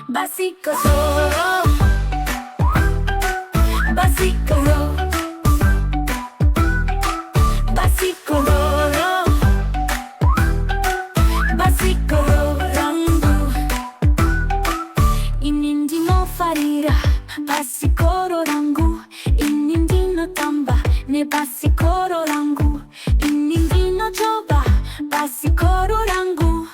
Bhasikoro, Bhasikoro, Bhasikoro, Bhasikoro Rangu. Inindi no farira, Bhasikoro Rangu. Inindi no tamba, ne Bhasikoro Rangu. Inindi no jova, Bhasikoro Rangu.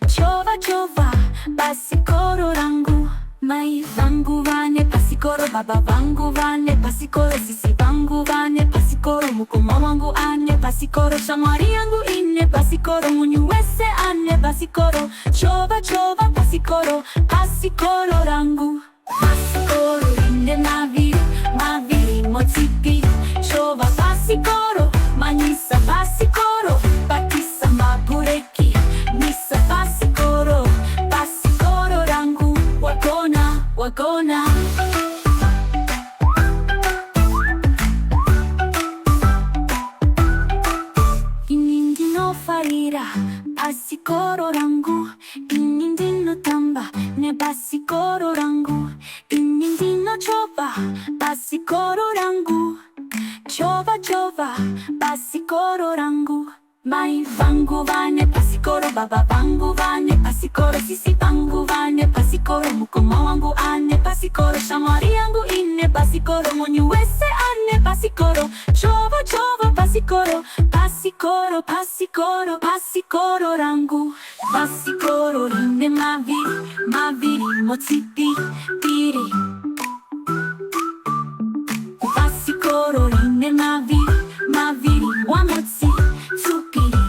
Jova jova, Bhasikoro Rangu. Mai vangu vane Bhasikoro, baba vangu vane Bhasikoro, sisi vangu vane Bhasikoro, mukoma wangu ane Bhasikoro, shamwari yangu ine Bhasikoro, munyu wese ane Bhasikoro, chova chova Bhasikoro, Bhasikoro Rangu. Bhasikoro ine maviri motipi, chova Bhasikoro, manisa Bhasikoro, batisa mapureki, misa Bhasikoro, Bhasikoro Rangu. Wagona inindi no farira, Bhasikoro Rangu. Inindi no tamba, ne Bhasikoro Rangu. Inindi no jova, Bhasikoro Rangu. Jova jova, Bhasikoro Rangu. Mai vangu vane Bhasikoro, baba vangu vane Bhasikoro, sisi vangu vane Bhasikoro, mukoma wangu ane Bhasikoro, shamwari yangu ine Bhasikoro, munyu wese ane Bhasikoro, chova chova Bhasikoro, Bhasikoro, Bhasikoro, Bhasikoro Rangu. Bhasikoro ine maviri motipi piri. Bhasikoro ine maviri wamotsi tsupiri.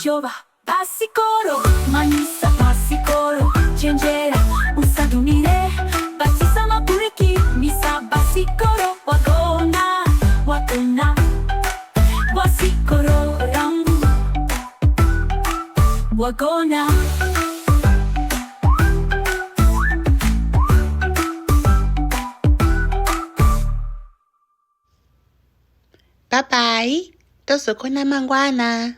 Jova Bhasikoro, manisa Bhasikoro, chenjera usadumire, batisa mapureki, misa Bhasikoro, wagona Bhasikoro Rangu. Wagona. Bye bye, tozokona mangwana.